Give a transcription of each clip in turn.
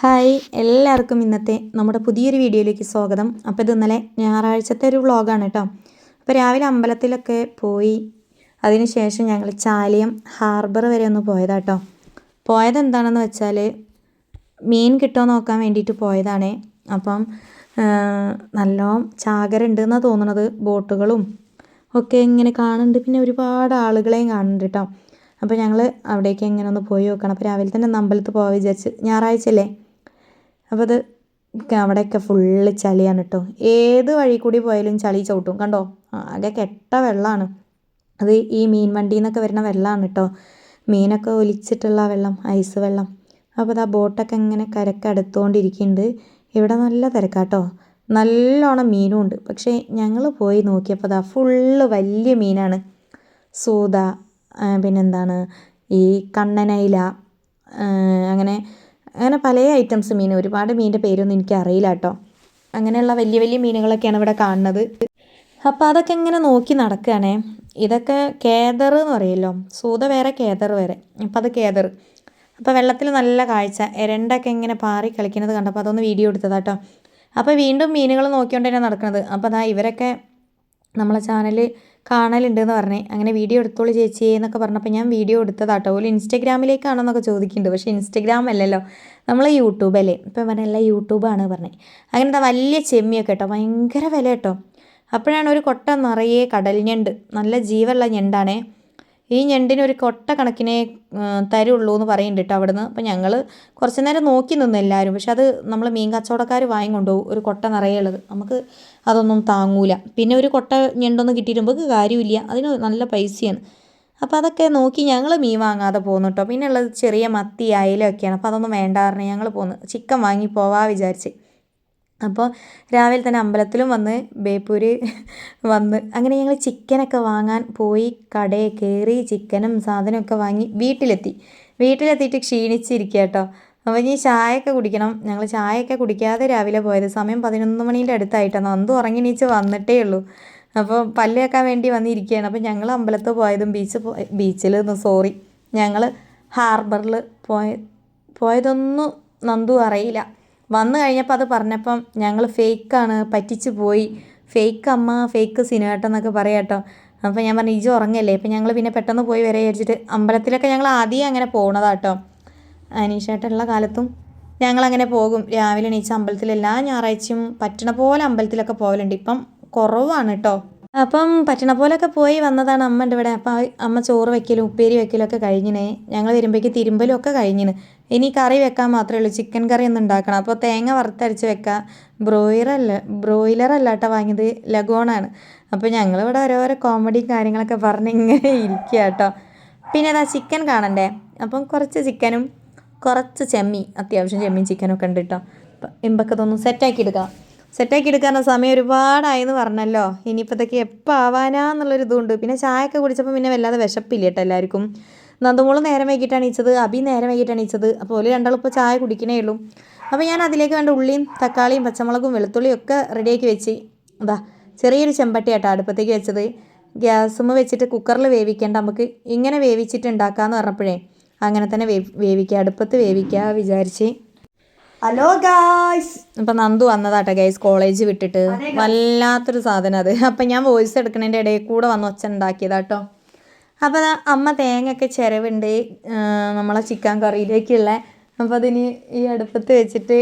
Hi എല്ലാവർക്കും ഇന്നത്തെ നമ്മുടെ പുതിയൊരു വീഡിയോയിലേക്ക് സ്വാഗതം. അപ്പോൾ ഇത് ഇന്നലെ ഞായറാഴ്ചത്തെ ഒരു വ്ളോഗാണ് കേട്ടോ. അപ്പോൾ രാവിലെ അമ്പലത്തിലൊക്കെ പോയി അതിനുശേഷം ഞങ്ങൾ ചാലിയം ഹാർബർ വരെ ഒന്ന് പോയതാട്ടോ. പോയത് എന്താണെന്ന് വെച്ചാൽ മീൻ കിട്ടുമോ നോക്കാൻ വേണ്ടിയിട്ട് പോയതാണേ. അപ്പം നല്ലോണം ചാകര ഉണ്ടെന്നാണ് തോന്നുന്നത്. ബോട്ടുകളും ഒക്കെ ഇങ്ങനെ കാണുന്നുണ്ട്, പിന്നെ ഒരുപാട് ആളുകളെയും കാണുന്നുണ്ട് കേട്ടോ. അപ്പോൾ ഞങ്ങൾ അവിടേക്ക് എങ്ങനെ ഒന്ന് പോയി നോക്കണം. അപ്പോൾ രാവിലെ തന്നെ അമ്പലത്തിൽ പോകാൻ വിചാരിച്ച്, ഞായറാഴ്ചയല്ലേ. അപ്പോൾ അത് അവിടെയൊക്കെ ഫുള്ള് ചളിയാണ് കേട്ടോ. ഏത് വഴി കൂടി പോയാലും ചളി ചവിട്ടും, കണ്ടോ. ആകെ കെട്ട വെള്ളമാണ്. അത് ഈ മീൻ വണ്ടിയിൽ നിന്നൊക്കെ വരുന്ന വെള്ളമാണ് കേട്ടോ. മീനൊക്കെ ഒലിച്ചിട്ടുള്ള വെള്ളം, ഐസ് വെള്ളം. അപ്പോൾ അത് ആ ബോട്ടൊക്കെ ഇങ്ങനെ കരക്കടുത്തുകൊണ്ടിരിക്കുന്നുണ്ട്. ഇവിടെ നല്ല തിരക്കാട്ടോ, നല്ലോണം മീനും ഉണ്ട്. പക്ഷേ ഞങ്ങൾ പോയി നോക്കിയപ്പോൾ അതാ ഫുള്ള് വലിയ മീനാണ്. സൂത, പിന്നെന്താണ് ഈ കണ്ണനയില, അങ്ങനെ അങ്ങനെ പല ഐറ്റംസ് മീൻ. ഒരുപാട് മീനിൻ്റെ പേരൊന്നും എനിക്ക് അറിയില്ല കേട്ടോ. അങ്ങനെയുള്ള വലിയ വലിയ മീനുകളൊക്കെയാണ് ഇവിടെ കാണുന്നത്. അപ്പോൾ അതൊക്കെ ഇങ്ങനെ നോക്കി നടക്കുകയാണേ. ഇതൊക്കെ കേദർ എന്ന് പറയുമല്ലോ, സൂത വേറെ കേദർ വേറെ. അപ്പോൾ അത് കേദർ. അപ്പോൾ വെള്ളത്തിൽ നല്ല കാഴ്ച, എരണ്ടൊക്കെ ഇങ്ങനെ പാറി കളിക്കുന്നത് കണ്ടപ്പോൾ അതൊന്ന് വീഡിയോ എടുത്തതാട്ടോ. അപ്പോൾ വീണ്ടും മീനുകൾ നോക്കിക്കൊണ്ട് തന്നെ നടക്കുന്നത്. അപ്പോൾ അതാ ഇവരൊക്കെ നമ്മളെ ചാനൽ കാണലുണ്ടെന്ന് പറഞ്ഞേ. അങ്ങനെ വീഡിയോ എടുത്തോളൂ ചേച്ചി എന്നൊക്കെ പറഞ്ഞപ്പോൾ ഞാൻ വീഡിയോ എടുത്തതാട്ടോ. ഓല് ഇൻസ്റ്റഗ്രാമിലേക്കാണെന്നൊക്കെ ചോദിക്കുന്നുണ്ട്. പക്ഷേ ഇൻസ്റ്റഗ്രാം അല്ലല്ലോ, നമ്മൾ യൂട്യൂബല്ലേ. ഇപ്പം പറഞ്ഞല്ല യൂട്യൂബാണ് പറഞ്ഞത്. അങ്ങനത്തെ വലിയ ചെമ്മിയൊക്കെ കേട്ടോ, ഭയങ്കര വില കേട്ടോ. അപ്പോഴാണ് ഒരു കൊട്ട നിറയെ കടൽ ഞണ്ട്, നല്ല ജീവനുള്ള ഞണ്ടാണേ. ഈ ഞണ്ടിന് ഒരു കൊട്ട കണക്കിനെ തരുള്ളൂ എന്ന് പറയുന്നുണ്ട് കേട്ടോ അവിടുന്ന്. അപ്പോൾ ഞങ്ങൾ കുറച്ച് നേരം നോക്കി നിന്ന് എല്ലാവരും. പക്ഷെ അത് നമ്മൾ മീൻ കച്ചവടക്കാർ വാങ്ങിക്കൊണ്ടുപോകും, ഒരു കൊട്ട നിറയുള്ളത്. നമുക്ക് അതൊന്നും താങ്ങൂല. പിന്നെ ഒരു കൊട്ട ഞണ്ടൊന്നും കിട്ടിയിട്ടുമ്പോൾ കാര്യമില്ല, അതിന് നല്ല പൈസയാണ്. അപ്പോൾ അതൊക്കെ നോക്കി ഞങ്ങൾ മീൻ വാങ്ങാതെ പോകുന്നു കേട്ടോ. പിന്നെ ഉള്ളത് ചെറിയ മത്തി അയിലൊക്കെയാണ്. അപ്പോൾ അതൊന്നും വേണ്ട പറഞ്ഞ് ഞങ്ങൾ പോന്നു, ചിക്കൻ വാങ്ങി പോവാ വിചാരിച്ച്. അപ്പോൾ രാവിലെ തന്നെ അമ്പലത്തിലും വന്ന് ബേപ്പൂര് വന്ന് അങ്ങനെ ഞങ്ങൾ ചിക്കനൊക്കെ വാങ്ങാൻ പോയി. കടയിൽ കയറി ചിക്കനും സാധനമൊക്കെ വാങ്ങി വീട്ടിലെത്തിയിട്ട് ക്ഷീണിച്ചിരിക്കുക കേട്ടോ. അപ്പോൾ ഇനി ചായയൊക്കെ കുടിക്കണം. ഞങ്ങൾ ചായയൊക്കെ കുടിക്കാതെ രാവിലെ പോയത്. സമയം 11 മണീൻ്റെ അടുത്തായിട്ടാണ്. അന്തും ഉറങ്ങി എണീച്ച് വന്നിട്ടേ ഉള്ളൂ. അപ്പോൾ പല്ല് വെക്കാൻ വേണ്ടി വന്നിരിക്കുകയാണ്. അപ്പോൾ ഞങ്ങൾ അമ്പലത്തിൽ പോയതും ഞങ്ങൾ ഹാർബറിൽ പോയതൊന്നും നന്ദു അറിയില്ല. വന്നു കഴിഞ്ഞപ്പോൾ അത് പറഞ്ഞപ്പം ഞങ്ങൾ ഫേക്കാണ്, പറ്റിച്ച് പോയി, ഫേക്ക് അമ്മ, ഫേക്ക് സിനേട്ടെന്നൊക്കെ പറയാം കേട്ടോ. അപ്പോൾ ഞാൻ പറഞ്ഞു ഇജ് ഉറങ്ങല്ലേ. അപ്പോൾ ഞങ്ങൾ പിന്നെ പെട്ടെന്ന് പോയി വരെ വിചാരിച്ചിട്ട് അമ്പലത്തിലൊക്കെ ഞങ്ങൾ ആദ്യം അങ്ങനെ പോകണതാട്ടോ. അനീഷേട്ടുള്ള കാലത്തും ഞങ്ങളങ്ങനെ പോകും. രാവിലെ എണീച്ച് അമ്പലത്തിൽ എല്ലാ ഞായറാഴ്ചയും പറ്റണ പോലെ അമ്പലത്തിലൊക്കെ പോകലുണ്ട്. ഇപ്പം കുറവാണ് കേട്ടോ. അപ്പം പറ്റണ പോലൊക്കെ പോയി വന്നതാണ്. അമ്മ ഉണ്ട് ഇവിടെ. അപ്പം അമ്മ ചോറ് വെക്കലും ഉപ്പേരി വെക്കലും ഒക്കെ കഴിഞ്ഞിനെ. ഞങ്ങൾ വരുമ്പോഴേക്ക് തിരുമ്പലും ഒക്കെ കഴിഞ്ഞിന്. ഇനി കറി വെക്കാൻ മാത്രമേ ഉള്ളൂ, ചിക്കൻ കറി ഒന്ന് ഉണ്ടാക്കണം. അപ്പോൾ തേങ്ങ വറുത്തരച്ച് വെക്കാം. ബ്രോയിലറല്ല കേട്ടോ വാങ്ങിയത്, ലഗോണാണ്. അപ്പോൾ ഞങ്ങളിവിടെ ഓരോരോ കോമഡി കാര്യങ്ങളൊക്കെ പറഞ്ഞ് ഇങ്ങനെ ഇരിക്കുക കേട്ടോ. പിന്നെ അതാ ചിക്കൻ കാണണ്ടേ. അപ്പം കുറച്ച് ചിക്കനും കുറച്ച് അത്യാവശ്യം ചെമ്മീൻ ചിക്കനൊക്കെ ഉണ്ട് കേട്ടോ. ഇമ്പൊക്കെ ഇതൊന്നും സെറ്റാക്കി എടുക്കാറുള്ള സമയം ഒരുപാടായെന്ന് പറഞ്ഞല്ലോ. ഇനിയിപ്പോൾ ഇതൊക്കെ എപ്പോൾ ആവാനാന്നുള്ളൊരിതുണ്ട്. പിന്നെ ചായയൊക്കെ കുടിച്ചപ്പോൾ പിന്നെ വല്ലാതെ വിശപ്പില്ല കേട്ടോ എല്ലാവർക്കും. നന്ദമോള് നേരം വൈകിട്ടാണ് എണീച്ചത്, അബി നേരം വൈകിട്ടാണ് എണീച്ചത്. അപ്പോൾ ഓല് രണ്ടാളും ഇപ്പോൾ ചായ കുടിക്കണേ ഉള്ളൂ. അപ്പോൾ ഞാൻ അതിലേക്ക് വേണ്ട ഉള്ളിയും തക്കാളിയും പച്ചമുളകും വെളുത്തുള്ളിയും ഒക്കെ റെഡിയാക്കി വെച്ച് അതാ ചെറിയൊരു ചെമ്പട്ടി ആട്ടോ അടുപ്പത്തേക്ക് വെച്ചത്. ഗ്യാസുമ്മ വെച്ചിട്ട് കുക്കറിൽ വേവിക്കേണ്ട, നമുക്ക് ഇങ്ങനെ വേവിച്ചിട്ട് ഉണ്ടാക്കാമെന്ന് പറഞ്ഞപ്പോഴേ അങ്ങനെ തന്നെ വേവിക്കുക, അടുപ്പത്ത് വേവിക്കുക വിചാരിച്ച്. ഹലോ ഗായ്സ്, അപ്പം നന്ദു വന്നതാട്ടോ ഗൈസ്, കോളേജ് വിട്ടിട്ട്. വല്ലാത്തൊരു സാധനം അത്. അപ്പം ഞാൻ വോയിസ് എടുക്കുന്നതിൻ്റെ ഇടയിൽ കൂടെ വന്ന് ഒച്ച ഉണ്ടാക്കിയതാട്ടോ. അപ്പോൾ അമ്മ തേങ്ങയൊക്കെ ചിരവുണ്ട് നമ്മളെ ചിക്കൻ കറിയിലേക്കുള്ള. അപ്പോൾ അതിന് ഈ അടുപ്പത്ത് വെച്ചിട്ട്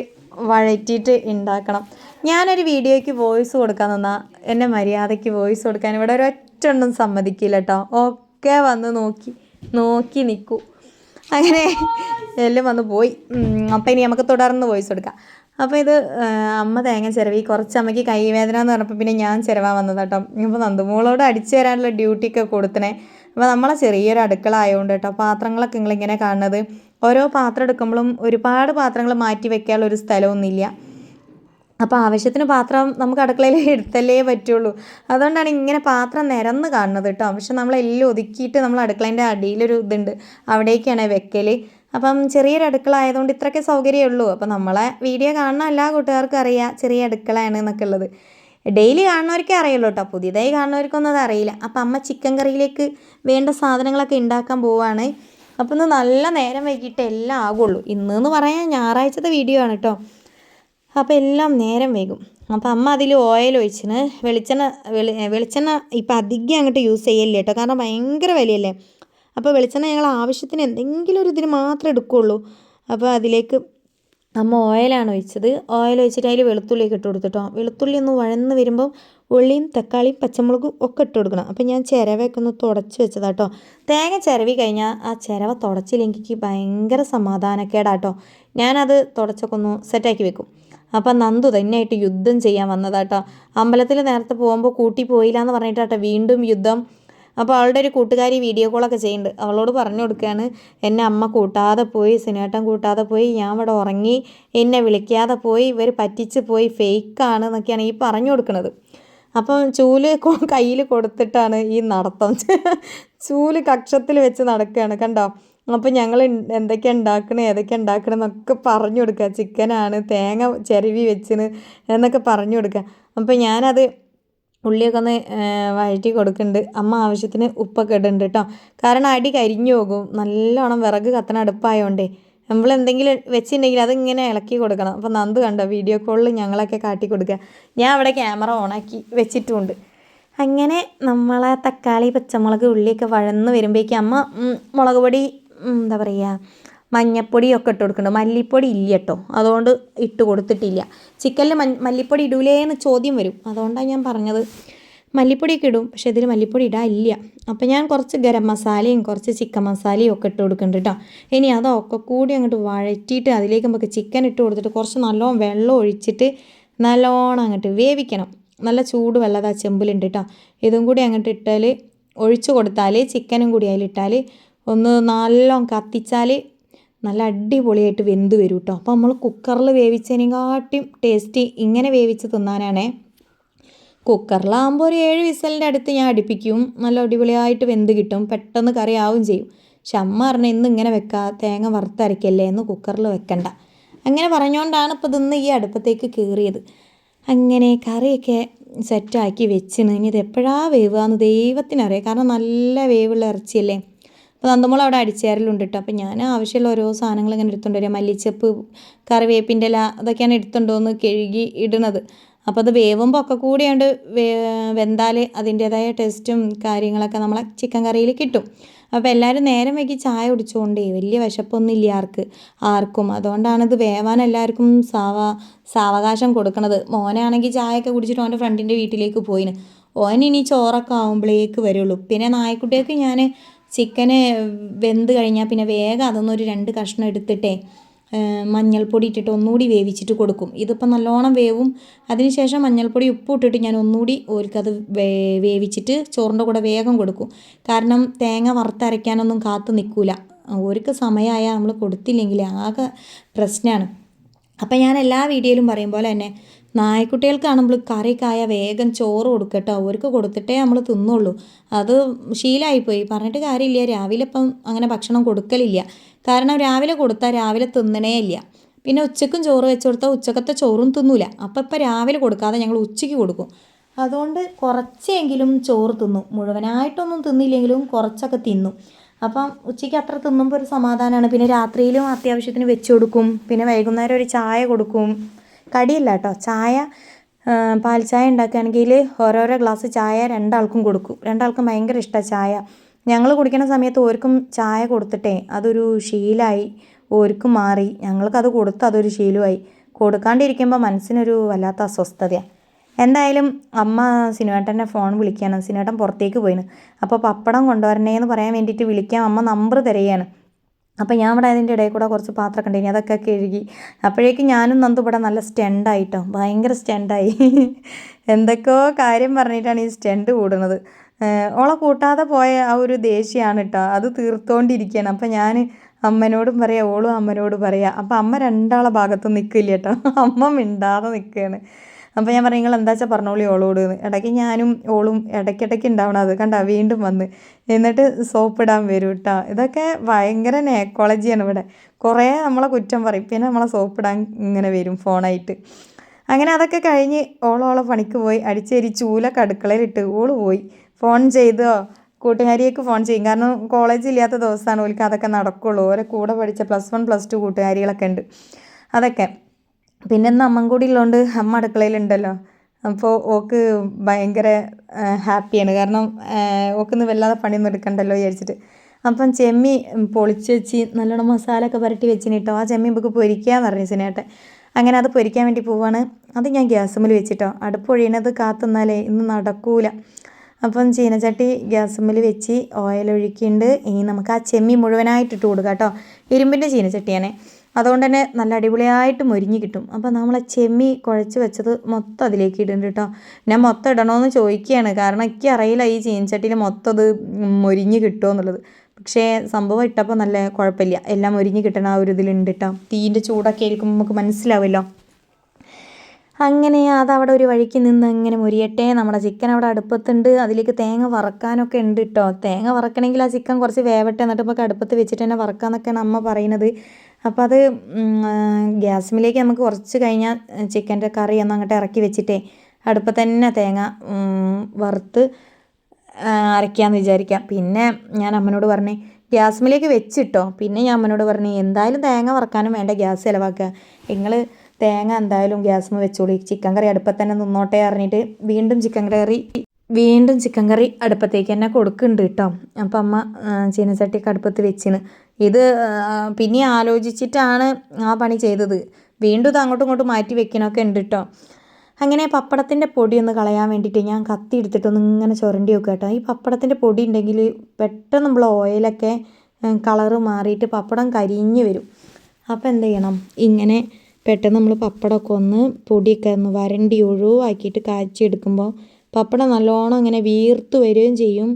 വഴറ്റിയിട്ട് ഉണ്ടാക്കണം. ഞാനൊരു വീഡിയോയ്ക്ക് വോയിസ് കൊടുക്കാൻ നിന്നാൽ എന്നെ മര്യാദയ്ക്ക് വോയിസ് കൊടുക്കാൻ ഇവിടെ ഒരൊറ്റ ഒന്നും സമ്മതിക്കില്ല കേട്ടോ. ഒക്കെ വന്ന് നോക്കി നിൽക്കൂ. അങ്ങനെ എല്ലാം വന്ന് പോയി. അപ്പം ഇനി നമുക്ക് തുടർന്ന് വോയിസ് കൊടുക്കാം. അപ്പോൾ ഇത് അമ്മ തേങ്ങ ചിരവി, കുറച്ച് അമ്മയ്ക്ക് കൈവേദന എന്ന് പറഞ്ഞപ്പോൾ പിന്നെ ഞാൻ ചിരവാൻ വന്നത് കേട്ടോ. ഇപ്പോൾ നന്ദുമോളോട് അടിച്ചു തരാനുള്ള ഡ്യൂട്ടിയൊക്കെ കൊടുത്തണേ. അപ്പോൾ നമ്മളെ ചെറിയൊരു അടുക്കള ആയതുകൊണ്ട് കേട്ടോ പാത്രങ്ങളൊക്കെ നിങ്ങളിങ്ങനെ കാണുന്നത്. ഓരോ പാത്രം എടുക്കുമ്പോഴും ഒരുപാട് പാത്രങ്ങൾ മാറ്റി വെക്കാനുള്ള ഒരു സ്ഥലമൊന്നുമില്ല. അപ്പോൾ ആവശ്യത്തിന് പാത്രം നമുക്ക് അടുക്കളയിൽ എടുത്തല്ലേ പറ്റുള്ളൂ. അതുകൊണ്ടാണ് ഇങ്ങനെ പാത്രം നിരന്ന് കാണുന്നത് കേട്ടോ. പക്ഷെ നമ്മളെല്ലാം ഒതുക്കിയിട്ട് നമ്മൾ അടുക്കളേൻ്റെ അടിയിലൊരു ഇതുണ്ട്, അവിടേക്കാണ് വെക്കൽ. അപ്പം ചെറിയൊരു അടുക്കള ആയതുകൊണ്ട് ഇത്രയൊക്കെ സൗകര്യമേ ഉള്ളൂ. അപ്പം നമ്മളെ വീഡിയോ കാണുന്ന എല്ലാ കൂട്ടുകാർക്കും അറിയാം ചെറിയ അടുക്കളയാണ് എന്നൊക്കെ ഉള്ളത്. ഡെയിലി കാണുന്നവർക്കേ അറിയുള്ളൂ കേട്ടോ, പുതിയതായി കാണുന്നവർക്കൊന്നും അത് അറിയില്ല. അപ്പം അമ്മ ചിക്കൻ കറിയിലേക്ക് വേണ്ട സാധനങ്ങളൊക്കെ ഉണ്ടാക്കാൻ പോവുകയാണ്. അപ്പോൾ ഇന്ന് നല്ല നേരം വൈകിട്ട് എല്ലാം ആകുള്ളൂ. ഇന്നെന്ന് പറയാൻ ഞായറാഴ്ചത്തെ വീഡിയോ ആണ് കേട്ടോ. അപ്പോൾ എല്ലാം നേരം വൈകും. അപ്പോൾ അമ്മ അതിൽ ഓയിൽ ഒഴിച്ചിന്. വെളിച്ചെണ്ണ ഇപ്പം അധികം അങ്ങോട്ട് യൂസ് ചെയ്യല്ലേ കേട്ടോ, കാരണം ഭയങ്കര വിലയല്ലേ. അപ്പോൾ വെളിച്ചെണ്ണ ഞങ്ങൾ ആവശ്യത്തിന് എന്തെങ്കിലും ഒരു ഇതിന് മാത്രമേ എടുക്കുകയുള്ളൂ. അപ്പോൾ അതിലേക്ക് അമ്മ ഓയിലാണ് ഒഴിച്ചത്. ഓയിൽ ഒഴിച്ചിട്ട് അതിൽ വെളുത്തുള്ളിയൊക്കെ ഇട്ട് കൊടുത്തിട്ടോ. വെളുത്തുള്ളി ഒന്ന് വഴന്ന് വരുമ്പോൾ ഉള്ളിയും തക്കാളിയും പച്ചമുളകും ഒക്കെ ഇട്ട് കൊടുക്കണം. അപ്പോൾ ഞാൻ ചിരവയൊക്കെ ഒന്ന് തുടച്ച് വെച്ചതാട്ടോ. തേങ്ങ ചിരവി കഴിഞ്ഞാൽ ആ ചിരവ തുടച്ചില്ലെങ്കിൽ എനിക്ക് ഭയങ്കര സമാധാനക്കേടാട്ടോ. ഞാനത് തുടച്ചൊക്കെ ഒന്ന് സെറ്റാക്കി വെക്കും. അപ്പം നന്ദു തന്നെയായിട്ട് യുദ്ധം ചെയ്യാൻ വന്നതാട്ടോ. അമ്പലത്തിൽ നേരത്തെ പോകുമ്പോൾ കൂട്ടി പോയില്ല എന്ന് പറഞ്ഞിട്ടാട്ടോ വീണ്ടും യുദ്ധം. അപ്പോൾ അവളുടെ ഒരു കൂട്ടുകാരി വീഡിയോ കോളൊക്കെ ചെയ്യുന്നുണ്ട്. അവളോട് പറഞ്ഞു കൊടുക്കുകയാണ്, എന്നെ അമ്മ കൂട്ടാതെ പോയി, സിനേട്ടൻ കൂട്ടാതെ പോയി, ഞാൻ ഇവിടെ ഉറങ്ങി, എന്നെ വിളിക്കാതെ പോയി, ഇവർ പറ്റിച്ച് പോയി, ഫേക്കാണ് എന്നൊക്കെയാണ് ഈ പറഞ്ഞു കൊടുക്കുന്നത്. അപ്പം ചൂല് കയ്യിൽ കൊടുത്തിട്ടാണ് ഈ നടത്തം. ചൂല് കക്ഷത്തിൽ വെച്ച് നടക്കുകയാണ് കണ്ടോ. അപ്പം ഞങ്ങൾ എന്തൊക്കെയാണ് ഉണ്ടാക്കണേ ഏതൊക്കെയാണ് ഉണ്ടാക്കണമെന്നൊക്കെ പറഞ്ഞു കൊടുക്കുക. ചിക്കനാണ്, തേങ്ങ ചിരവി വെച്ചിന് എന്നൊക്കെ പറഞ്ഞു കൊടുക്കുക. അപ്പം ഞാനത് ഉള്ളിയൊക്കെ ഒന്ന് വഴറ്റി കൊടുക്കുന്നുണ്ട്. അമ്മ ആവശ്യത്തിന് ഉപ്പൊക്കെ ഇടുന്നുണ്ട് കേട്ടോ. കാരണം അടി കരിഞ്ഞു പോകും, നല്ലോണം വിറക് കത്തണ അടുപ്പായതുകൊണ്ടേ. നമ്മൾ എന്തെങ്കിലും വെച്ചിട്ടുണ്ടെങ്കിൽ അതിങ്ങനെ ഇളക്കി കൊടുക്കണം. അപ്പോൾ നന്ദു കണ്ടോ വീഡിയോ കോളിൽ ഞങ്ങളൊക്കെ കാട്ടി കൊടുക്കുക. ഞാൻ അവിടെ ക്യാമറ ഓണാക്കി വെച്ചിട്ടുമുണ്ട്. അങ്ങനെ നമ്മളെ തക്കാളി പച്ചമുളക് ഉള്ളിയൊക്കെ വഴന്ന് വരുമ്പോഴേക്കും അമ്മ മുളക് പൊടി എന്താ പറയുക മഞ്ഞപ്പൊടിയൊക്കെ ഇട്ട് കൊടുക്കുന്നുണ്ട്. മല്ലിപ്പൊടി ഇല്ല കേട്ടോ, അതുകൊണ്ട് ഇട്ട് കൊടുത്തിട്ടില്ല. ചിക്കനിൽ മല്ലിപ്പൊടി ഇടൂലേന്ന് ചോദ്യം വരും, അതുകൊണ്ടാണ് ഞാൻ പറഞ്ഞത്. മല്ലിപ്പൊടിയൊക്കെ ഇടും, പക്ഷേ ഇതിൽ മല്ലിപ്പൊടി ഇടാനില്ല. അപ്പോൾ ഞാൻ കുറച്ച് ഗരം മസാലയും കുറച്ച് ചിക്കൻ മസാലയും ഒക്കെ ഇട്ട് കൊടുക്കുന്നുണ്ട് കേട്ടോ. ഇനി അതൊക്കെ കൂടി അങ്ങോട്ട് വഴറ്റിയിട്ട് അതിലേക്ക് നമുക്ക് ചിക്കൻ ഇട്ട് കൊടുത്തിട്ട് കുറച്ച് നല്ലോണം വെള്ളം ഒഴിച്ചിട്ട് നല്ലോണം അങ്ങോട്ട് വേവിക്കണം. നല്ല ചൂട് വെള്ളതാ ചെമ്പിലുണ്ട് കേട്ടോ. ഇതും കൂടി അങ്ങോട്ട് ഇട്ടാൽ ഒഴിച്ചു കൊടുത്താൽ ചിക്കനും കൂടി അതിലിട്ടാൽ ഒന്ന് നല്ലോണം കത്തിച്ചാൽ നല്ല അടിപൊളിയായിട്ട് വെന്ത് വരും കേട്ടോ. അപ്പോൾ നമ്മൾ കുക്കറിൽ വേവിച്ചതിനെക്കാട്ടിയും ടേസ്റ്റ് ഇങ്ങനെ വേവിച്ച് തിന്നാനാണേ. കുക്കറിലാകുമ്പോൾ ഒരു 7 വിസലിൻ്റെ അടുത്ത് ഞാൻ അടുപ്പിക്കും. നല്ല അടിപൊളിയായിട്ട് വെന്ത് കിട്ടും, പെട്ടെന്ന് കറി ആവും ചെയ്യും. പക്ഷെ അമ്മ പറഞ്ഞാൽ ഇന്ന് ഇങ്ങനെ വെക്കാം, തേങ്ങ വറുത്തരയ്ക്കല്ലേ, എന്ന് കുക്കറിൽ വെക്കണ്ട. അങ്ങനെ പറഞ്ഞുകൊണ്ടാണ് ഇപ്പോൾ ഇന്ന് ഈ അടുപ്പത്തേക്ക് കയറിയത്. അങ്ങനെ കറിയൊക്കെ സെറ്റാക്കി വെച്ചിന്. ഇനി ഇത് എപ്പോഴാണ് വേവുകയെന്ന് ദൈവത്തിനറിയാം, കാരണം നല്ല വേവുള്ള ഇറച്ചിയല്ലേ. അപ്പോൾ നന്ദമോൾ അവിടെ അടിച്ചേരലുണ്ട് കേട്ടോ. അപ്പോൾ ഞാൻ ആവശ്യമുള്ള ഓരോ സാധനങ്ങൾ ഇങ്ങനെ എടുത്തുകൊണ്ട് വരിക. മല്ലിച്ചപ്പ്, കറിവേപ്പിൻ്റെ ഇല, അതൊക്കെയാണ് എടുത്തുകൊണ്ടുവന്ന് കഴുകി ഇടുന്നത്. അപ്പോൾ അത് വേവുമ്പോൾ ഒക്കെ കൂടിയാണ്ട് വെന്താൽ അതിൻ്റേതായ ടേസ്റ്റും കാര്യങ്ങളൊക്കെ നമ്മളെ ചിക്കൻ കറിയിൽ കിട്ടും. അപ്പോൾ എല്ലാവരും നേരം വൈകി ചായ കുടിച്ചുകൊണ്ടേ വലിയ വിശപ്പൊന്നും ഇല്ല ആർക്കും. അതുകൊണ്ടാണിത് വേവാൻ എല്ലാവർക്കും സാവകാശം കൊടുക്കണത്. മോനാണെങ്കിൽ ചായയൊക്കെ കുടിച്ചിട്ട് അവൻ്റെ ഫ്രണ്ടിൻ്റെ വീട്ടിലേക്ക് പോയിന്. ഓൻ ഇനി ചോറൊക്കെ ആകുമ്പോഴേക്ക് വരുള്ളൂ. പിന്നെ നായ്ക്കുട്ടികൾക്ക് ഞാൻ ചിക്കന് വെന്ത് കഴിഞ്ഞാൽ പിന്നെ വേഗം അതൊന്നൊരു 2 കഷ്ണം എടുത്തിട്ടേ മഞ്ഞൾപ്പൊടി ഇട്ടിട്ട് ഒന്നുകൂടി വേവിച്ചിട്ട് കൊടുക്കും. ഇതിപ്പോൾ നല്ലോണം വേവും. അതിനുശേഷം മഞ്ഞൾപ്പൊടി ഉപ്പ് ഇട്ടിട്ട് ഞാൻ ഒന്നുകൂടി ഓൽക്കത് വേവിച്ചിട്ട് ചോറിൻ്റെ കൂടെ വേഗം കൊടുക്കും. കാരണം തേങ്ങ വറുത്തരയ്ക്കാനൊന്നും കാത്തു നിൽക്കില്ല. ഓർക്ക് സമയമായാൽ നമ്മൾ കൊടുത്തില്ലെങ്കിൽ ആകെ പ്രശ്നമാണ്. അപ്പം ഞാൻ എല്ലാ വീഡിയോയിലും പറയും പോലെ തന്നെ നായ്ക്കുട്ടികൾക്കാണെങ്കിൽ കറിക്കായ വേഗം ചോറ് കൊടുക്കട്ടോ. അവർക്ക് കൊടുത്തിട്ടേ നമ്മൾ തിന്നുള്ളൂ. അത് ശീലമായിപ്പോയി, പറഞ്ഞിട്ട് കാര്യമില്ല. രാവിലെ ഇപ്പം അങ്ങനെ ഭക്ഷണം കൊടുക്കലില്ല. കാരണം രാവിലെ കൊടുത്താൽ രാവിലെ തിന്നണേ ഇല്ല. പിന്നെ ഉച്ചക്കും ചോറ് വെച്ച് കൊടുത്താൽ ഉച്ചക്കത്തെ ചോറും തിന്നൂല. അപ്പം ഇപ്പം രാവിലെ കൊടുക്കാതെ ഞങ്ങൾ ഉച്ചയ്ക്ക് കൊടുക്കും. അതുകൊണ്ട് കുറച്ചെങ്കിലും ചോറ് തിന്നും. മുഴുവനായിട്ടൊന്നും തിന്നില്ലെങ്കിലും കുറച്ചൊക്കെ തിന്നും. അപ്പം ഉച്ചയ്ക്ക് അത്ര തിന്നുമ്പോൾ ഒരു സമാധാനമാണ്. പിന്നെ രാത്രിയിലും അത്യാവശ്യത്തിന് വെച്ച് കൊടുക്കും. പിന്നെ വൈകുന്നേരം ഒരു ചായ കൊടുക്കും. കടിയല്ല കേട്ടോ, ചായ. പാൽ ചായ ഉണ്ടാക്കുകയാണെങ്കിൽ ഓരോരോ ഗ്ലാസ് ചായ 2 ആൾക്കും കൊടുക്കും. 2 ആൾക്കും ഭയങ്കര ഇഷ്ടമാണ് ചായ. ഞങ്ങൾ കുടിക്കുന്ന സമയത്ത് ഓർക്കും ചായ കൊടുത്തിട്ടേ അതൊരു ശീലമായി, ഓർക്കും മാറി. ഞങ്ങൾക്കത് കൊടുത്ത് അതൊരു ശീലമായി. കൊടുക്കാണ്ടിരിക്കുമ്പോൾ മനസ്സിനൊരു വല്ലാത്ത അസ്വസ്ഥതയാണ്. എന്തായാലും അമ്മ സിനുവേട്ടൻ്റെ ഫോൺ വിളിക്കുകയാണ്. സിനുവേട്ടൻ പുറത്തേക്ക് പോയിന്. അപ്പോൾ പപ്പടം കൊണ്ടുവരണേന്ന് പറയാൻ വേണ്ടിയിട്ട് വിളിക്കാൻ അമ്മ നമ്പർ തരികയാണ്. അപ്പോൾ ഞാൻ ഇവിടെ അതിൻ്റെ ഇടയിൽ കൂടെ കുറച്ച് പാത്രമൊക്കെ ഉണ്ടായിനി, അതൊക്കെ കഴുകി. അപ്പോഴേക്കും ഞാനും നന്ദു ഇവിടെ നല്ല സ്റ്റണ്ടായിട്ടോ, ഭയങ്കര സ്റ്റണ്ടായി. എന്തൊക്കെയോ കാര്യം പറഞ്ഞിട്ടാണ് ഈ സ്റ്റണ്ട് കൂടുന്നത്. ഓളെ കൂട്ടാതെ പോയ ആ ഒരു ദേഷ്യമാണ് കേട്ടോ, അത് തീർത്തുകൊണ്ടിരിക്കുകയാണ്. അപ്പം ഞാൻ അമ്മനോടും പറയാം, ഓളും അമ്മനോട് പറയാം. അപ്പം അമ്മ 2 ഭാഗത്തും നിൽക്കില്ല കേട്ടോ, അമ്മ മിണ്ടാതെ നിൽക്കുകയാണ്. അപ്പോൾ ഞാൻ പറയും, നിങ്ങൾ എന്താ വെച്ചാൽ പറഞ്ഞോളി ഓളോട്. ഇടയ്ക്ക് ഞാനും ഓളും ഇടയ്ക്കിടയ്ക്ക് ഉണ്ടാവണം. അത് കണ്ട വീണ്ടും വന്ന് എന്നിട്ട് സോപ്പിടാൻ വരും കേട്ടോ. ഇതൊക്കെ ഭയങ്കര നേക്കോളജിയാണ് ഇവിടെ. കുറേ നമ്മളെ കുറ്റം പറയും, പിന്നെ നമ്മളെ സോപ്പിടാൻ ഇങ്ങനെ വരും ഫോണായിട്ട്. അങ്ങനെ അതൊക്കെ കഴിഞ്ഞ് ഓളോളെ പണിക്ക് പോയി. അടിച്ചേരി ചൂലൊക്കെ അടുക്കളയിലിട്ട് ഓള് പോയി. ഫോൺ ചെയ്തോ കൂട്ടുകാരിയേക്ക് ഫോൺ ചെയ്യും. കാരണം കോളേജ് ഇല്ലാത്ത ദിവസമാണ് ഓൾക്ക് അതൊക്കെ നടക്കുള്ളൂ. ഓരെ കൂടെ പഠിച്ച +1 +2 കൂട്ടുകാരികളൊക്കെ ഉണ്ട് അതൊക്കെ. പിന്നെ ഇന്ന് അമ്മയും കൂടി ഉള്ളതുകൊണ്ട് അമ്മ അടുക്കളയിലുണ്ടല്ലോ. അപ്പോൾ ഓക്ക് ഭയങ്കര ഹാപ്പിയാണ്. കാരണം ഓക്കൊന്ന് വല്ലാതെ പണിയൊന്നും എടുക്കണ്ടല്ലോ വിചാരിച്ചിട്ട്. അപ്പം ചെമ്മി പൊളിച്ച് വെച്ച് നല്ലോണം മസാല ഒക്കെ പുരട്ടി വെച്ചിന് കേട്ടോ. ആ ചെമ്മി നമുക്ക് പൊരിക്കാമെന്ന് പറഞ്ഞു സിനേട്ടെ. അങ്ങനെ അത് പൊരിക്കാൻ വേണ്ടി പോവാണ്. അത് ഞാൻ ഗ്യാസുമ്മൽ വെച്ചിട്ടോ. അടുപ്പ് ഒഴിയണത് കാത്തുനിന്നാലേ ഇന്ന് നടക്കൂല. അപ്പം ചീനച്ചട്ടി ഗ്യാസുമ്മൽ വെച്ച് ഓയിൽ ഒഴിക്കുന്നുണ്ട്. ഇനി നമുക്ക് ആ ചെമ്മി മുഴുവനായിട്ട് ഇട്ട് കൊടുക്കാം കേട്ടോ. ഇരുമ്പിൻ്റെ ചീനച്ചട്ടിയാണേ, അതുകൊണ്ട് തന്നെ നല്ല അടിപൊളിയായിട്ട് മൊരിഞ്ഞ് കിട്ടും. അപ്പോൾ നമ്മളെ ചെമ്മി കുഴച്ച് വെച്ചത് മൊത്തം അതിലേക്ക് ഇടുന്നുണ്ട് കേട്ടോ. ഞാൻ മൊത്തം ഇടണമെന്ന് ചോദിക്കുകയാണ്, കാരണം എനിക്ക് അറിയില്ല ഈ ചീനച്ചട്ടിയിൽ മൊത്തം അത് മൊരിഞ്ഞ് കിട്ടുമോ എന്നുള്ളത്. പക്ഷേ സംഭവം ഇട്ടപ്പോൾ നല്ല കുഴപ്പമില്ല, എല്ലാം മൊരിഞ്ഞ് കിട്ടണ ആ ഒരു ഇതിലുണ്ട് കേട്ടോ. തീൻ്റെ ചൂടൊക്കെ ആയിരിക്കുമ്പോൾ നമുക്ക് മനസ്സിലാവുമല്ലോ. അങ്ങനെ അതവിടെ ഒരു വഴിക്ക് നിന്ന് ഇങ്ങനെ മുരിയട്ടെ. നമ്മുടെ ചിക്കൻ അവിടെ അടുപ്പത്തുണ്ട്. അതിലേക്ക് തേങ്ങ വറക്കാനൊക്കെ ഉണ്ട് കേട്ടോ. തേങ്ങ വറക്കണമെങ്കിൽ ആ ചിക്കൻ കുറച്ച് വേവട്ടെ, എന്നിട്ട് നമുക്ക് അടുപ്പത്ത് വെച്ചിട്ട് തന്നെ വറക്കാമെന്നൊക്കെയാണ് അമ്മ പറയുന്നത്. അപ്പോൾ അത് ഗ്യാസിലേക്ക് നമുക്ക് കുറച്ച് കഴിഞ്ഞാൽ ചിക്കൻ്റെ കറി ഒന്ന് അങ്ങോട്ട് ഇറക്കി വെച്ചിട്ടേ അടുപ്പത്ത് തന്നെ തേങ്ങ വറുത്ത് അരയ്ക്കാമെന്ന് വിചാരിക്കാം. പിന്നെ ഞാൻ അമ്മനോട് പറഞ്ഞേ ഗ്യാസിലേക്ക് വെച്ചിട്ടോ. പിന്നെ ഞാൻ അമ്മനോട് പറഞ്ഞു എന്തായാലും തേങ്ങ വറക്കാനും വേണ്ട ഗ്യാസ് ചിലവാക്കുക, നിങ്ങൾ തേങ്ങ എന്തായാലും ഗ്യാസിൽ വെച്ചോളൂ, ചിക്കൻ കറി അടുപ്പത്ത് തന്നെ നിന്നോട്ടെ പറഞ്ഞിട്ട് വീണ്ടും ചിക്കൻ കറി അടുപ്പത്തേക്ക് തന്നെ കൊടുക്കുന്നുണ്ട് കേട്ടോ. അപ്പം അമ്മ ചീനച്ചട്ടിയൊക്കെ അടുപ്പത്ത് വെച്ചിന്. ഇത് പിന്നെ ആലോചിച്ചിട്ടാണ് ആ പണി ചെയ്തത്. വീണ്ടും ഇത് അങ്ങോട്ടും ഇങ്ങോട്ടും മാറ്റി വെക്കണമൊക്കെ ഉണ്ട് കേട്ടോ. അങ്ങനെ പപ്പടത്തിൻ്റെ പൊടി ഒന്ന് കളയാൻ വേണ്ടിയിട്ട് ഞാൻ കത്തി എടുത്തിട്ടൊന്ന് ഇങ്ങനെ ചുരണ്ടി വെക്കുക കേട്ടോ. ഈ പപ്പടത്തിൻ്റെ പൊടി ഉണ്ടെങ്കിൽ പെട്ടെന്ന് നമ്മൾ ഓയിലൊക്കെ കളറ് മാറിയിട്ട് പപ്പടം കരിഞ്ഞ് വരും. അപ്പോൾ എന്ത് ചെയ്യണം, ഇങ്ങനെ പെട്ടെന്ന് നമ്മൾ പപ്പടമൊക്കെ ഒന്ന് പൊടിയൊക്കെ ഒന്ന് വരണ്ടി ഒഴിവാക്കിയിട്ട് കാച്ചിയെടുക്കുമ്പോൾ പപ്പടം നല്ലോണം ഇങ്ങനെ വീർത്ത് വരികയും ചെയ്യും,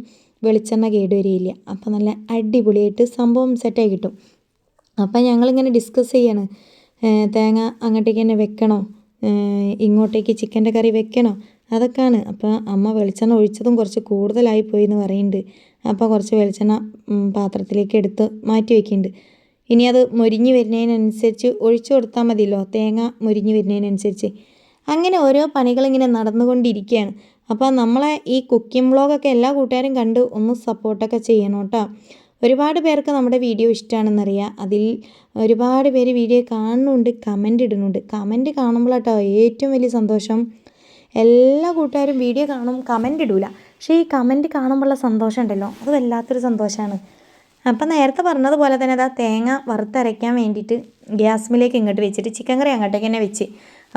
വെളിച്ചെണ്ണ കേടുവരികയില്ല. അപ്പോൾ നല്ല അടിപൊളിയായിട്ട് സംഭവം സെറ്റായി കിട്ടും. അപ്പം ഞങ്ങളിങ്ങനെ ഡിസ്കസ് ചെയ്യാണ്, തേങ്ങ അങ്ങോട്ടേക്ക് തന്നെ വെക്കണോ, ഇങ്ങോട്ടേക്ക് ചിക്കൻ്റെ കറി വെക്കണോ, അതൊക്കെയാണ്. അപ്പോൾ അമ്മ വെളിച്ചെണ്ണ ഒഴിച്ചതും കുറച്ച് കൂടുതലായി പോയി എന്ന് പറയുന്നുണ്ട്. അപ്പോൾ കുറച്ച് വെളിച്ചെണ്ണ പാത്രത്തിലേക്ക് എടുത്ത് മാറ്റി വയ്ക്കുന്നുണ്ട്. ഇനി അത് മൊരിഞ്ഞ് വരുന്നതിനനുസരിച്ച് ഒഴിച്ചു കൊടുത്താൽ മതിയല്ലോ, തേങ്ങ മൊരിഞ്ഞ് വരുന്നതിനനുസരിച്ച്. അങ്ങനെ ഓരോ പണികളിങ്ങനെ നടന്നുകൊണ്ടിരിക്കുകയാണ്. അപ്പോൾ നമ്മളെ ഈ കുക്കിംഗ് വ്ളോഗൊക്കെ എല്ലാ കൂട്ടുകാരും കണ്ട് ഒന്ന് സപ്പോർട്ടൊക്കെ ചെയ്യണം കേട്ടോ. ഒരുപാട് പേർക്ക് നമ്മുടെ വീഡിയോ ഇഷ്ടമാണെന്നറിയാം. അതിൽ ഒരുപാട് പേര് വീഡിയോ കാണുന്നുണ്ട്, കമൻ്റ് ഇടുന്നുണ്ട്. കമൻറ്റ് കാണുമ്പോഴാട്ടോ ഏറ്റവും വലിയ സന്തോഷം. എല്ലാ കൂട്ടുകാരും വീഡിയോ കാണും, കമൻ്റ് ഇടൂല. പക്ഷേ ഈ കമൻറ്റ് കാണുമ്പോഴുള്ള സന്തോഷം ഉണ്ടല്ലോ, അത് വല്ലാത്തൊരു സന്തോഷമാണ്. അപ്പം നേരത്തെ പറഞ്ഞതുപോലെ തന്നെ അതാ തേങ്ങ വറുത്തരയ്ക്കാൻ വേണ്ടിയിട്ട് ഗ്യാസ്മിലേക്ക് ഇങ്ങോട്ട് വെച്ചിട്ട് ചിക്കൻ കറി അങ്ങോട്ടേക്ക് തന്നെ വെച്ച്.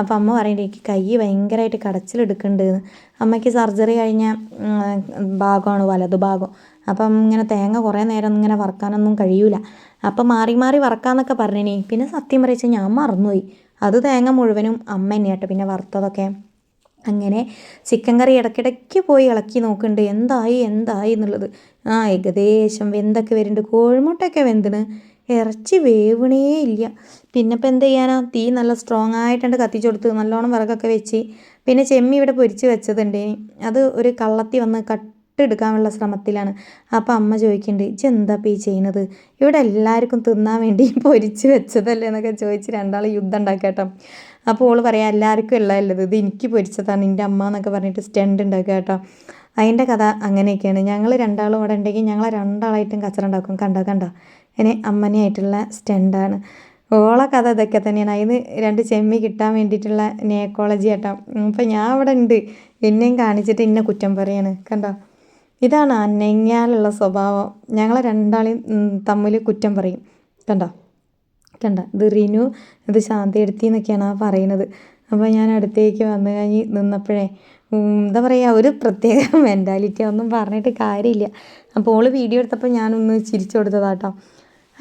അപ്പോൾ അമ്മ പറയുന്നത് എനിക്ക് കൈ ഭയങ്കരമായിട്ട് കടച്ചിലെടുക്കുന്നുണ്ട്. അമ്മയ്ക്ക് സർജറി കഴിഞ്ഞ ഭാഗമാണ് വലതു ഭാഗം. അപ്പം ഇങ്ങനെ തേങ്ങ കുറേ നേരം ഇങ്ങനെ വറക്കാനൊന്നും കഴിയൂല. അപ്പം മാറി മാറി വറക്കാമെന്നൊക്കെ പറഞ്ഞിനി. പിന്നെ സത്യം പറയിച്ചാൽ ഞാൻ മറന്നുപോയി. അത് തേങ്ങ മുഴുവനും അമ്മ തന്നെയാട്ടോ പിന്നെ വറുത്തതൊക്കെ. അങ്ങനെ ചിക്കൻ കറി ഇടയ്ക്കിടയ്ക്ക് പോയി ഇളക്കി നോക്കുന്നുണ്ട് എന്തായി എന്നുള്ളത്. ഏകദേശം വെന്തൊക്കെ വരുന്നുണ്ട്. കോഴിമുട്ടയൊക്കെ വെന്തിന്, ഇറച്ചി വേവണേ ഇല്ല. പിന്നെ ഇപ്പം എന്ത് ചെയ്യാനാ, തീ നല്ല സ്ട്രോങ് ആയിട്ടുണ്ട് കത്തിച്ചു കൊടുത്ത് നല്ലോണം വിറകൊക്കെ വെച്ച്. പിന്നെ ചെമ്മി ഇവിടെ പൊരിച്ച് വെച്ചതുണ്ടേ, അത് ഒരു കള്ളത്തി വന്ന് കട്ടെടുക്കാനുള്ള ശ്രമത്തിലാണ്. അപ്പോൾ അമ്മ ചോദിക്കുന്നുണ്ട് ഇജ്ജ് എന്താ ഈ ചെയ്യുന്നത്, ഇവിടെ എല്ലാവർക്കും തിന്നാൻ വേണ്ടി പൊരിച്ച് വെച്ചതല്ലേ എന്നൊക്കെ ചോദിച്ച് രണ്ടാൾ യുദ്ധം ഉണ്ടാക്കുക കേട്ടോ. അപ്പോൾ ഓൾ പറയാം എല്ലാവർക്കും ഉള്ളതല്ലത്, ഇത് എനിക്ക് പൊരിച്ചതാണ് എൻ്റെ അമ്മ എന്നൊക്കെ പറഞ്ഞിട്ട് സ്റ്റണ്ട് ഉണ്ടാക്കുക കേട്ടോ. അതിൻ്റെ കഥ അങ്ങനെയൊക്കെയാണ്. ഞങ്ങൾ രണ്ടാളും ഇവിടെ ഉണ്ടെങ്കിൽ ഞങ്ങളെ രണ്ടാളായിട്ടും കച്ചറ ഉണ്ടാക്കും. കണ്ടോ ഇനി അമ്മനെയായിട്ടുള്ള സ്റ്റണ്ടാണ്. ഓളെ കഥ ഇതൊക്കെ തന്നെയാണ്. അതിന് 2 ചെമ്മി കിട്ടാൻ വേണ്ടിയിട്ടുള്ള നേക്കോളജി കേട്ടോ. അപ്പം ഞാൻ ഇവിടെ ഉണ്ട്, എന്നെയും കാണിച്ചിട്ട് എന്നെ കുറ്റം പറയാണ്. കണ്ടോ, ഇതാണ് അനങ്ങിയാലുള്ള സ്വഭാവം. ഞങ്ങളെ രണ്ടാളെയും തമ്മിൽ കുറ്റം പറയും. കണ്ട ഇത് റിനു, ഇത് ശാന്തി എടുത്തി എന്നൊക്കെയാണ് ആ പറയുന്നത്. അപ്പോൾ ഞാൻ അടുത്തേക്ക് വന്നു കഴിഞ്ഞ് നിന്നപ്പോഴേ എന്താ പറയുക, ഒരു പ്രത്യേക മെൻറ്റാലിറ്റി, ഒന്നും പറഞ്ഞിട്ട് കാര്യമില്ല. അപ്പോൾ ഓൾ വീഡിയോ എടുത്തപ്പോൾ ഞാനൊന്ന് ചിരിച്ചു കൊടുത്തതാട്ടോ.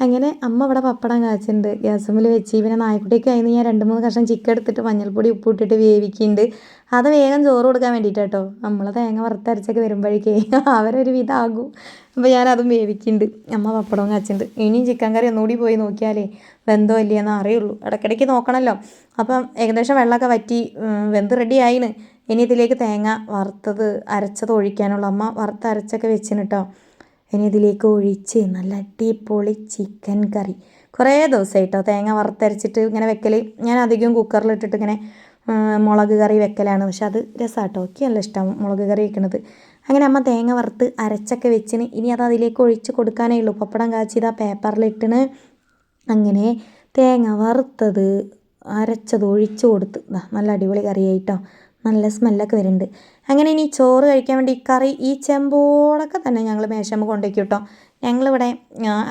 അങ്ങനെ അമ്മ ഇവിടെ പപ്പടം കാച്ചുണ്ട് ഗ്യാസുമ്മൽ വെച്ച്. പിന്നെ നായ്ക്കുട്ടിക്ക് കഴിഞ്ഞ് ഞാൻ 2-3 കഷ്ണം ചിക്കൻ എടുത്തിട്ട് മഞ്ഞൾപ്പൊടി ഉപ്പിട്ടിട്ട് വേവിക്കുന്നുണ്ട്. അത് വേഗം ചോറ് കൊടുക്കാൻ വേണ്ടിയിട്ട് കേട്ടോ. നമ്മൾ തേങ്ങ വറുത്തരച്ചൊക്കെ വരുമ്പോഴേക്കേ അവരൊരു വിധമാകും. അപ്പോൾ ഞാനതും വേവിക്കുന്നുണ്ട്. അമ്മ പപ്പടവും കാച്ചുണ്ട്. ഇനിയും ചിക്കൻ കറി ഒന്നുകൂടി പോയി നോക്കിയാലേ വെന്തോ ഇല്ലയെന്ന് അറിയുള്ളൂ. ഇടയ്ക്കിടയ്ക്ക് നോക്കണമല്ലോ. അപ്പം ഏകദേശം വെള്ളമൊക്കെ വറ്റി വെന്ത് റെഡി ആയിന്. ഇനി ഇതിലേക്ക് തേങ്ങ വറുത്തത് അരച്ചത് ഒഴിക്കാനുള്ള അമ്മ വറുത്തരച്ചൊക്കെ വെച്ചിന് കേട്ടോ. ഇനി ഇതിലേക്ക് ഒഴിച്ച് നല്ല അടിപൊളി ചിക്കൻ കറി. കുറേ ദിവസമായിട്ടോ തേങ്ങ വറുത്തരച്ചിട്ട് ഇങ്ങനെ വെക്കൽ. ഞാൻ അധികം കുക്കറിലിട്ടിട്ട് ഇങ്ങനെ മുളക് കറി വെക്കലാണ്. പക്ഷെ അത് രസമാട്ടോ, എനിക്ക് നല്ല ഇഷ്ടമാണ് മുളക് കറി വെക്കുന്നത്. അങ്ങനെ അമ്മ തേങ്ങ വറുത്ത് അരച്ചൊക്കെ വെച്ചിന്. ഇനി അത് അതിലേക്ക് ഒഴിച്ച് കൊടുക്കാനേ ഉള്ളൂ. പപ്പടം കാച്ചിയത് ആ പേപ്പറിലിട്ടിന്. അങ്ങനെ തേങ്ങ വറുത്തത് അരച്ചത് ഒഴിച്ച് കൊടുത്ത് നല്ല അടിപൊളി കറിയായിട്ടോ. നല്ല സ്മെല്ലൊക്കെ വരുന്നുണ്ട്. അങ്ങനെ ഇനി ചോറ് കഴിക്കാൻ വേണ്ടി കറി ഈ ചെമ്പോടൊക്കെ തന്നെ ഞങ്ങൾ മേശമ്മ കൊണ്ടുവയ്ക്കും കേട്ടോ. ഞങ്ങളിവിടെ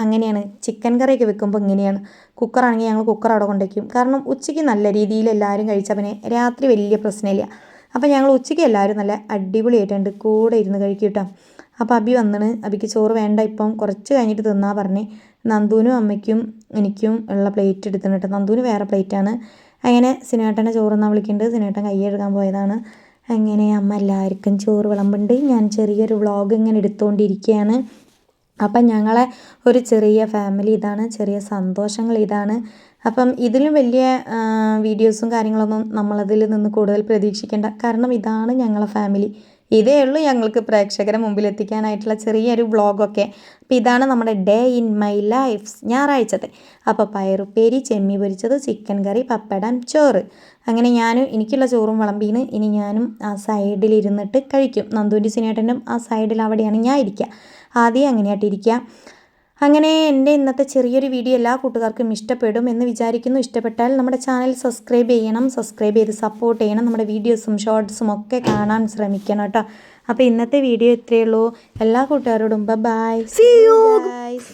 അങ്ങനെയാണ് ചിക്കൻ കറിയൊക്കെ വെക്കുമ്പോൾ ഇങ്ങനെയാണ്. കുക്കറാണെങ്കിൽ ഞങ്ങൾ കുക്കർ അവിടെ കൊണ്ടുവയ്ക്കും. കാരണം ഉച്ചയ്ക്ക് നല്ല രീതിയിൽ എല്ലാവരും കഴിച്ചാൽ പിന്നെ രാത്രി വലിയ പ്രശ്നമില്ല. അപ്പോൾ ഞങ്ങൾ ഉച്ചയ്ക്ക് എല്ലാവരും നല്ല അടിപൊളിയായിട്ടുണ്ട് കൂടെ ഇരുന്ന് കഴിക്കും കേട്ടോ. അപ്പോൾ അബി വന്നിന്. അബിക്ക് ചോറ് വേണ്ട, ഇപ്പം കുറച്ച് കഴിഞ്ഞിട്ട് തിന്നാ പറഞ്ഞ്. നന്ദുവിനും അമ്മയ്ക്കും എനിക്കും ഉള്ള പ്ലേറ്റ് എടുത്തിട്ട് കേട്ടോ. നന്ദുവിന് വേറെ പ്ലേറ്റാണ്. അങ്ങനെ സിനേട്ടൻ്റെ ചോറെന്നാ വിളിക്കേണ്ടത്. സിനേട്ടൻ കൈ കഴുകാൻ പോയതാണ്. അങ്ങനെ അമ്മ എല്ലാവർക്കും ചോറ് വിളമ്പുണ്ട്. ഞാൻ ചെറിയൊരു വ്ളോഗ് ഇങ്ങനെ എടുത്തുകൊണ്ടിരിക്കുകയാണ്. അപ്പം ഞങ്ങളെ ഒരു ചെറിയ ഫാമിലി ഇതാണ്, ചെറിയ സന്തോഷങ്ങൾ ഇതാണ്. അപ്പം ഇതിലും വലിയ വീഡിയോസും കാര്യങ്ങളൊന്നും നമ്മളതിൽ നിന്ന് കൂടുതൽ പ്രതീക്ഷിക്കേണ്ട. കാരണം ഇതാണ് ഞങ്ങളെ ഫാമിലി. ഇതേ ഉള്ളൂ ഞങ്ങൾക്ക് പ്രേക്ഷകരെ മുമ്പിൽ എത്തിക്കാനായിട്ടുള്ള ചെറിയൊരു വ്ളോഗൊക്കെ. അപ്പോൾ ഇതാണ് നമ്മുടെ ഡേ ഇൻ മൈ ലൈഫ് ഞായറാഴ്ചത്തെ. അപ്പോൾ പയറുപ്പേരി, ചെമ്മീൻ പൊരിച്ചത്, ചിക്കൻ കറി, പപ്പടം, ചോറ്. അങ്ങനെ എനിക്കുള്ള ചോറും വിളമ്പീന്. ഇനി ഞാനും ആ സൈഡിൽ ഇരുന്നിട്ട് കഴിക്കും. നന്ദുവിൻ്റെ സിനേട്ടനും ആ സൈഡിൽ അവിടെയാണ് ഞാൻ ഇരിക്കുക. ആദ്യം അങ്ങനെയായിട്ടിരിക്കുക. അങ്ങനെ എൻ്റെ ഇന്നത്തെ ചെറിയൊരു വീഡിയോ എല്ലാ കൂട്ടുകാർക്കും ഇഷ്ടപ്പെടും എന്ന് വിചാരിക്കുന്നു. ഇഷ്ടപ്പെട്ടാൽ നമ്മുടെ ചാനൽ സബ്സ്ക്രൈബ് ചെയ്യണം. സബ്സ്ക്രൈബ് ചെയ്ത് സപ്പോർട്ട് ചെയ്യണം. നമ്മുടെ വീഡിയോസും ഷോർട്സും ഒക്കെ കാണാൻ ശ്രമിക്കണം കേട്ടോ. അപ്പോൾ ഇന്നത്തെ വീഡിയോ ഇത്രയേ ഉള്ളൂ. എല്ലാ കൂട്ടുകാരോടും ബൈ. See you guys.